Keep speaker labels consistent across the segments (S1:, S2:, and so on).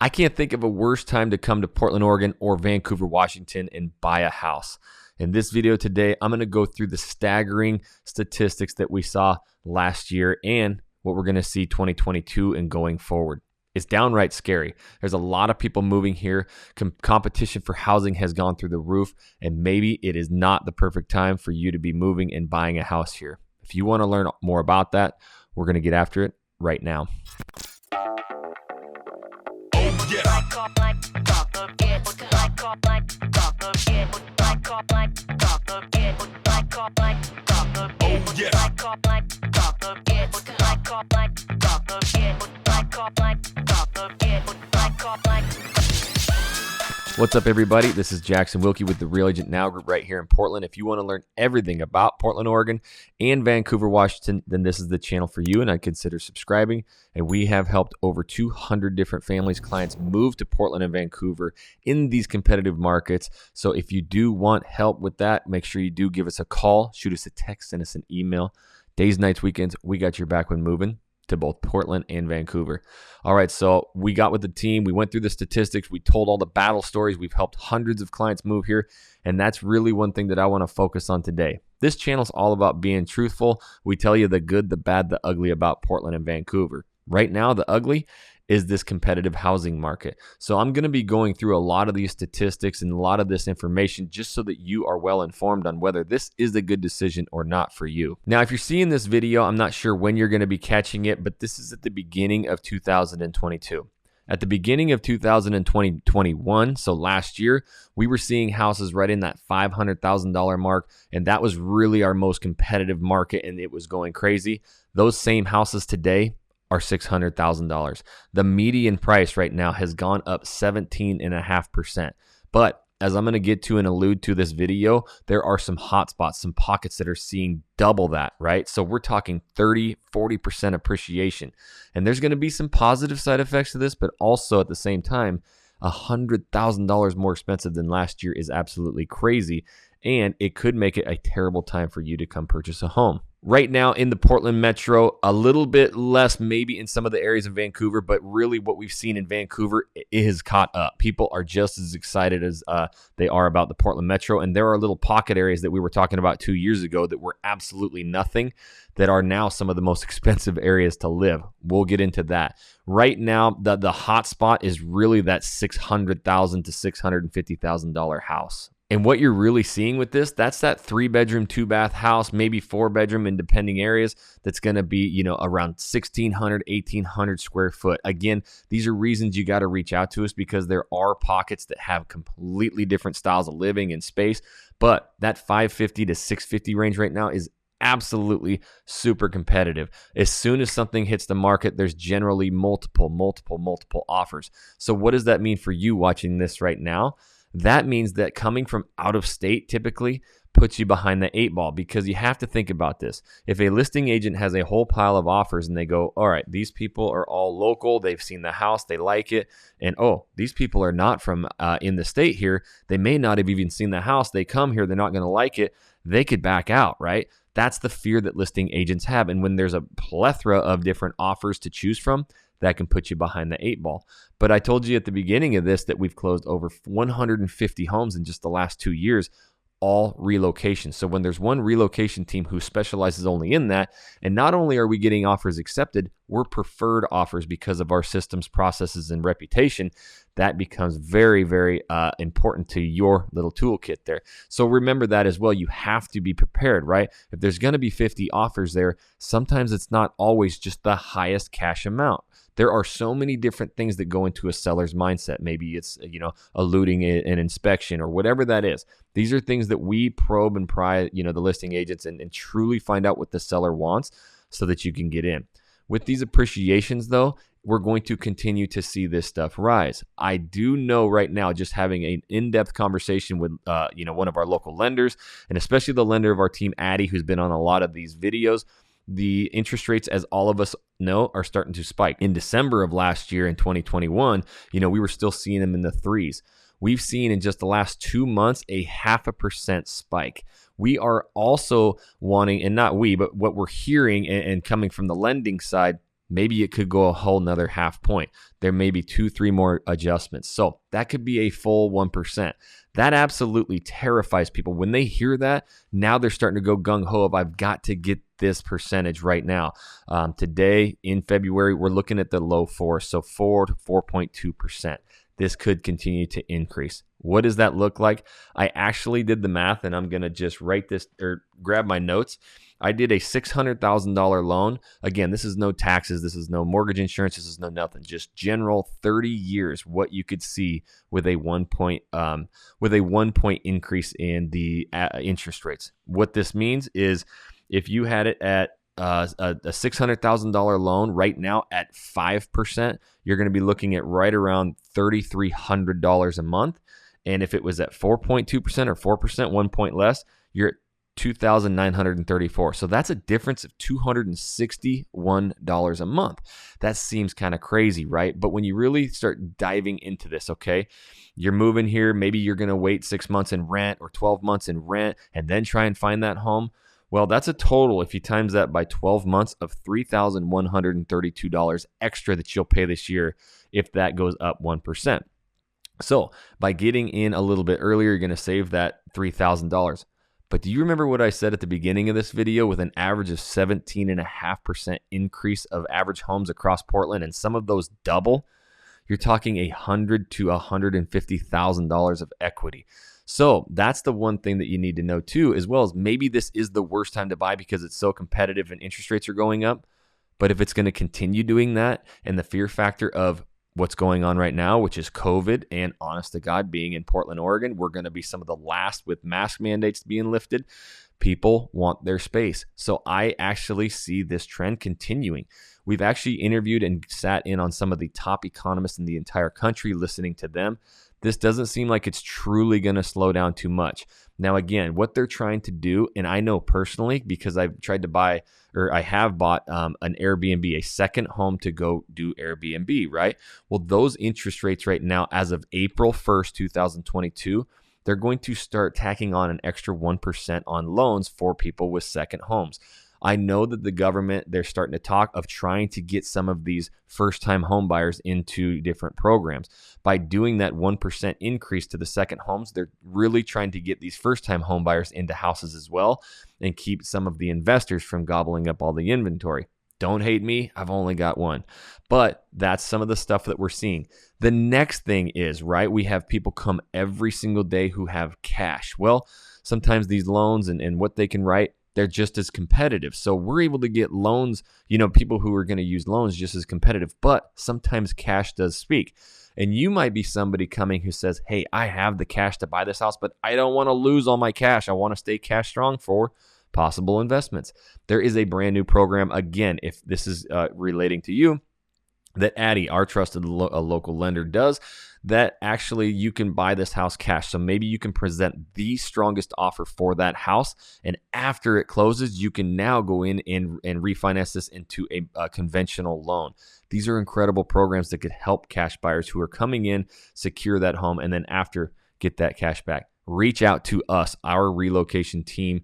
S1: I can't think of a worse time to come to Portland, Oregon or Vancouver, Washington and buy a house. In this video today, I'm going to go through the staggering statistics that we saw last year and what we're going to see 2022 and going forward. It's downright scary. There's a lot of people moving here. Competition for housing has gone through the roof, and maybe it is not the perfect time for you to be moving and buying a house here. If you want to learn more about that, we're going to get after it right now. What's up, everybody? This is Jackson Wilkie with the Real Agent Now Group right here in Portland. If you want to learn everything about Portland, Oregon and Vancouver, Washington, then this is the channel for you, and I'd consider subscribing. And we have helped over 200 different families, clients move to Portland and Vancouver in these competitive markets. So if you do want help with that, make sure you do give us a call, shoot us a text, send us an email. Days, nights, weekends, we got your back when moving to both Portland and Vancouver. All right, so we got with the team. We went through the statistics. We told all the battle stories. We've helped hundreds of clients move here, and that's really one thing that I want to focus on today. This channel is all about being truthful. We tell you the good, the bad, the ugly about Portland and Vancouver. Right now, the ugly is this competitive housing market. So I'm going to be going through a lot of these statistics and a lot of this information just so that you are well informed on whether this is a good decision or not for you. Now, if you're seeing this video, I'm not sure when you're going to be catching it, but this is at the beginning of 2022. At the beginning of 2021, so last year, we were seeing houses right in that $500,000 mark, and that was really our most competitive market, and it was going crazy. Those same houses today are $600,000. The median price right now has gone up 17.5%. But as I'm going to get to and allude to this video, there are some hot spots, some pockets that are seeing double that, right? So we're talking 30, 40% appreciation. And there's going to be some positive side effects to this, but also at the same time, $100,000 more expensive than last year is absolutely crazy. And it could make it a terrible time for you to come purchase a home. Right now in the Portland metro, a little bit less maybe in some of the areas of Vancouver, but really what we've seen in Vancouver is caught up. People are just as excited as they are about the Portland metro, and there are little pocket areas that we were talking about 2 years ago that were absolutely nothing that are now some of the most expensive areas to live. We'll get into that. Right now, the hot spot is really that $600,000 to $650,000 house. And what you're really seeing with this, that's that 3-bedroom, 2-bath house, maybe 4-bedroom in depending areas that's going to be, around 1,600, 1,800 square foot. Again, these are reasons you got to reach out to us because there are pockets that have completely different styles of living and space. But that 550 to 650 range right now is absolutely super competitive. As soon as something hits the market, there's generally multiple offers. So what does that mean for you watching this right now? That means that coming from out of state typically puts you behind the 8 ball because you have to think about this. If a listing agent has a whole pile of offers and they go, all right, these people are all local, they've seen the house, they like it, and oh, these people are not from in the state here, they may not have even seen the house, they come here, they're not going to like it, they could back out, right? That's the fear that listing agents have. And when there's a plethora of different offers to choose from, that can put you behind the 8 ball. But I told you at the beginning of this that we've closed over 150 homes in just the last 2 years, all relocation. So when there's one relocation team who specializes only in that, and not only are we getting offers accepted, we're preferred offers because of our systems, processes, and reputation. That becomes very, very important to your little toolkit there. So remember that as well. You have to be prepared, right? If there's going to be 50 offers there, sometimes it's not always just the highest cash amount. There are so many different things that go into a seller's mindset. Maybe it's, eluding an inspection or whatever that is. These are things that we probe and pry, the listing agents and truly find out what the seller wants so that you can get in. With these appreciations, though, we're going to continue to see this stuff rise. I do know right now, just having an in-depth conversation with, one of our local lenders, and especially the lender of our team, Addie, who's been on a lot of these videos, the interest rates, as all of us know, are starting to spike. In December of last year in 2021, we were still seeing them in the 3s. We've seen in just the last 2 months a 0.5% spike. We are also wanting, and not we, but what we're hearing and coming from the lending side, maybe it could go a whole nother half point. There may be 2-3 more adjustments. So that could be a full 1%. That absolutely terrifies people. When they hear that, now they're starting to go gung-ho of, I've got to get this percentage right now. Today in February, we're looking at the low 4s, so 4 to 4.2%. This could continue to increase. What does that look like? I actually did the math, and I'm going to just write this or grab my notes. I did a $600,000 loan. Again, this is no taxes. This is no mortgage insurance. This is no nothing. Just general 30 years, what you could see with a 1 point increase in the interest rates. What this means is if you had it at a $600,000 loan right now at 5%, you're going to be looking at right around $3,300 a month. And if it was at 4.2% or 4%, 1 point less, you're at $2,934. So that's a difference of $261 a month. That seems kind of crazy, right? But when you really start diving into this, okay, you're moving here, maybe you're going to wait 6 months in rent or 12 months in rent and then try and find that home. Well, that's a total, if you times that by 12 months, of $3,132 extra that you'll pay this year if that goes up 1%. So by getting in a little bit earlier, you're going to save that $3,000. But do you remember what I said at the beginning of this video with an average of 17.5% increase of average homes across Portland, and some of those double? You're talking $100,000 to $150,000 of equity. So that's the one thing that you need to know too, as well as maybe this is the worst time to buy because it's so competitive and interest rates are going up. But if it's going to continue doing that, and the fear factor of what's going on right now, which is COVID, and honest to God, being in Portland, Oregon, we're going to be some of the last with mask mandates being lifted. People want their space. So I actually see this trend continuing. We've actually interviewed and sat in on some of the top economists in the entire country, listening to them. This doesn't seem like it's truly going to slow down too much. Now, again, what they're trying to do, and I know personally because I've tried to buy, or I have bought an Airbnb, a second home to go do Airbnb, right? Well, those interest rates right now, as of April 1st, 2022, they're going to start tacking on an extra 1% on loans for people with second homes. I know that the government, they're starting to talk of trying to get some of these first-time home buyers into different programs. By doing that 1% increase to the second homes, they're really trying to get these first-time home buyers into houses as well and keep some of the investors from gobbling up all the inventory. Don't hate me, I've only got one. But that's some of the stuff that we're seeing. The next thing is, right, we have people come every single day who have cash. Well, sometimes these loans and what they can write, they're just as competitive. So we're able to get loans, people who are going to use loans just as competitive, but sometimes cash does speak. And you might be somebody coming who says, hey, I have the cash to buy this house, but I don't want to lose all my cash. I want to stay cash strong for possible investments. There is a brand new program. Again, if this is relating to you, that Addie, our trusted local lender, does, that actually you can buy this house cash. So maybe you can present the strongest offer for that house, and after it closes, you can now go in and refinance this into a conventional loan. These are incredible programs that could help cash buyers who are coming in, secure that home, and then after get that cash back. Reach out to us, our relocation team,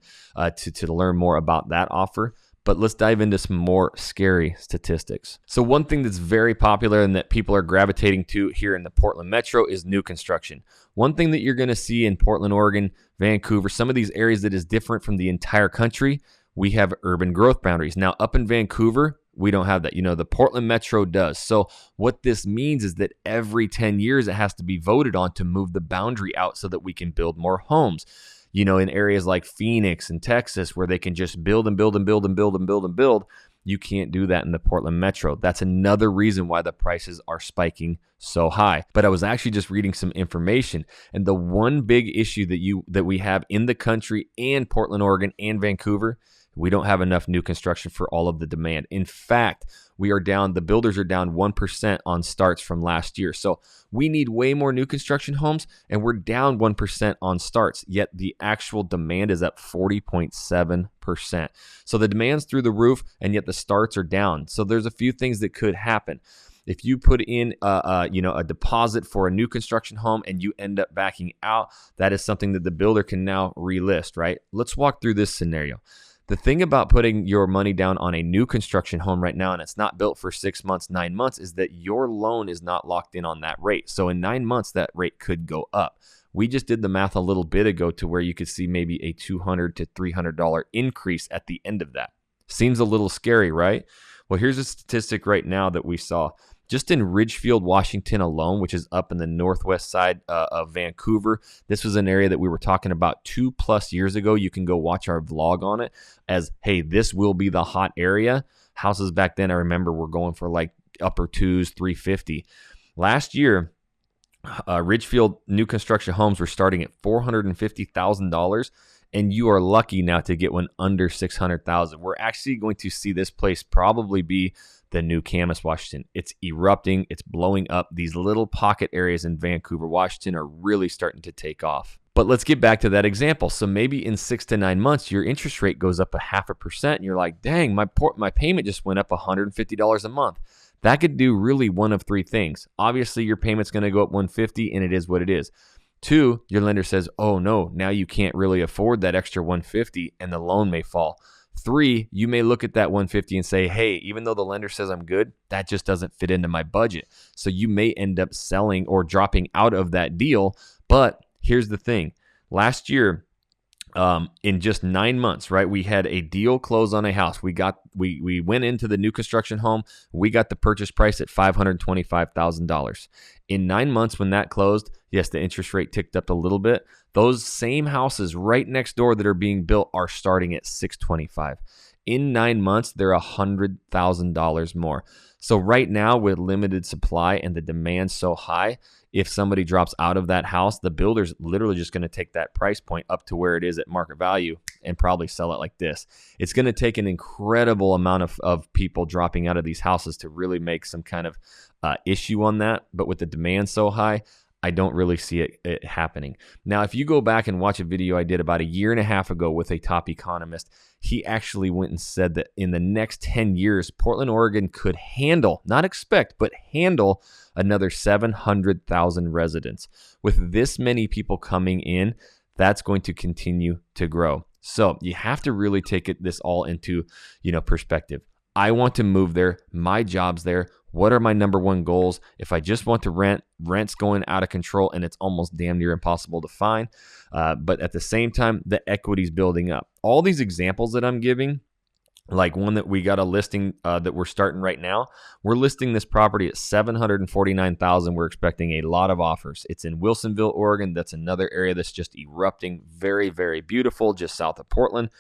S1: to learn more about that offer. But let's dive into some more scary statistics. So one thing that's very popular and that people are gravitating to here in the Portland Metro is new construction. One thing that you're going to see in Portland, Oregon, Vancouver, some of these areas that is different from the entire country, we have urban growth boundaries. Now, up in Vancouver, we don't have that. The Portland Metro does. So what this means is that every 10 years, it has to be voted on to move the boundary out so that we can build more homes. In areas like Phoenix and Texas, where they can just build and build and build and build and build and build, you can't do that in the Portland Metro. That's another reason why the prices are spiking so high. But I was actually just reading some information, and the one big issue that we have in the country and Portland, Oregon, and Vancouver, we don't have enough new construction for all of the demand. In fact, the builders are down 1% on starts from last year. So we need way more new construction homes, and we're down 1% on starts, yet the actual demand is up 40.7%. So the demand's through the roof, and yet the starts are down. So there's a few things that could happen. If you put in a deposit for a new construction home and you end up backing out, that is something that the builder can now relist, right? Let's walk through this scenario. The thing about putting your money down on a new construction home right now, and it's not built for 6 months, 9 months, is that your loan is not locked in on that rate. So in 9 months, that rate could go up. We just did the math a little bit ago to where you could see maybe a $200 to $300 increase at the end of that. Seems a little scary, right? Well, here's a statistic right now that we saw. Just in Ridgefield, Washington alone, which is up in the northwest side of Vancouver. This was an area that we were talking about 2+ years ago. You can go watch our vlog on it as, hey, this will be the hot area. Houses back then, I remember, were going for like upper twos, 350. Last year, Ridgefield new construction homes were starting at $450,000. And you are lucky now to get one under $600,000. We're actually going to see this place probably be the new Camas, Washington. It's erupting. It's blowing up. These little pocket areas in Vancouver, Washington are really starting to take off. But let's get back to that example. So maybe in 6 to 9 months, your interest rate goes up 0.5%. And you're like, dang, my payment just went up $150 a month. That could do really one of 3 things. Obviously, your payment's going to go up $150, and it is what it is. 2, your lender says, oh no, now you can't really afford that extra $150 and the loan may fall. 3, you may look at that $150 and say, hey, even though the lender says I'm good, that just doesn't fit into my budget. So you may end up selling or dropping out of that deal. But here's the thing. Last year, in just 9 months, right, we had a deal close on a house. We went into the new construction home. We got the purchase price at $525,000. In 9 months when that closed, yes, the interest rate ticked up a little bit. Those same houses right next door that are being built are starting at $625,000. In 9 months, they're $100,000 more. So right now, with limited supply and the demand so high, if somebody drops out of that house, the builder's literally just going to take that price point up to where it is at market value and probably sell it like this. It's going to take an incredible amount of people dropping out of these houses to really make some kind of issue on that. But with the demand so high, I don't really see it happening. Now, if you go back and watch a video I did about 1.5 years ago with a top economist, he actually went and said that in the next 10 years, Portland, Oregon could handle, not expect, but handle another 700,000 residents. With this many people coming in, that's going to continue to grow. So you have to really take this all into, perspective. I want to move there. My job's there. What are my number one goals? If I just want to rent, rent's going out of control and it's almost damn near impossible to find. But at the same time, the equity's building up. All these examples that I'm giving, like one that we got a listing that we're starting right now, we're listing this property at $749,000. We're expecting a lot of offers. It's in Wilsonville, Oregon. That's another area that's just erupting. Very, very beautiful, just south of Portland.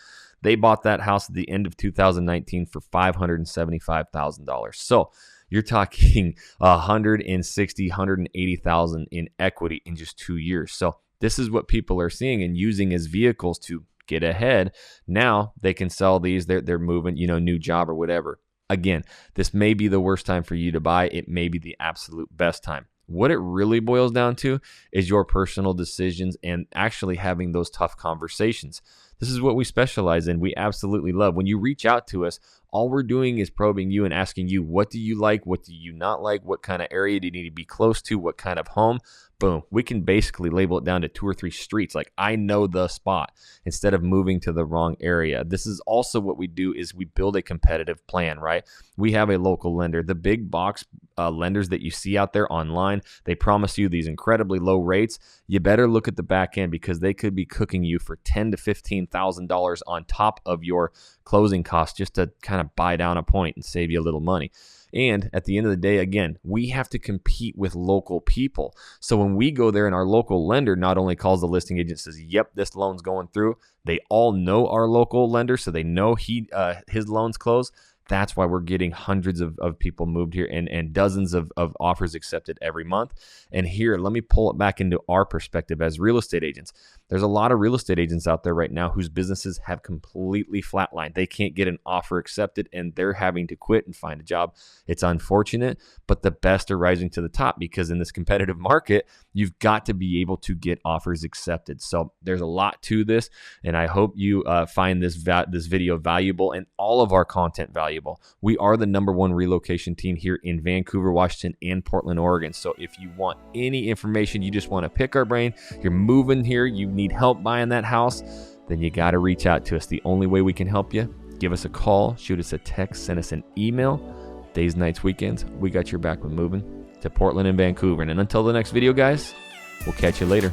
S1: They bought that house at the end of 2019 for $575,000. So you're talking $160,000, $180,000 in equity in just 2 years. So this is what people are seeing and using as vehicles to get ahead. Now they can sell these. They're moving, new job or whatever. Again, this may be the worst time for you to buy. It may be the absolute best time. What it really boils down to is your personal decisions and actually having those tough conversations. This is what we specialize in. We absolutely love. When you reach out to us, all we're doing is probing you and asking you, what do you like? What do you not like? What kind of area do you need to be close to? What kind of home? Boom. We can basically label it down to 2 or 3 streets. Like, I know the spot instead of moving to the wrong area. This is also what we do is we build a competitive plan, right? We have a local lender. The big box lenders that you see out there online, they promise you these incredibly low rates. You better look at the back end because they could be cooking you for $10,000 to $15,000 on top of your closing costs just to kind of buy down a point and save you a little money. And at the end of the day, again, we have to compete with local people. So when we go there and our local lender not only calls the listing agent and says, yep, this loan's going through, they all know our local lender, so they know his loan's closed. That's why we're getting hundreds of people moved here and dozens of offers accepted every month. And here, let me pull it back into our perspective as real estate agents. There's a lot of real estate agents out there right now whose businesses have completely flatlined. They can't get an offer accepted and they're having to quit and find a job. It's unfortunate, but the best are rising to the top because in this competitive market, you've got to be able to get offers accepted. So there's a lot to this, and I hope you find this video valuable and all of our content valuable. We are the #1 relocation team here in Vancouver, Washington, and Portland, Oregon. So if you want any information, you just want to pick our brain, you're moving here, you need help buying that house, then you got to reach out to us. The only way we can help you, give us a call, shoot us a text, send us an email. Days, nights, weekends, we got your back when moving to Portland and Vancouver. And until the next video, guys, we'll catch you later.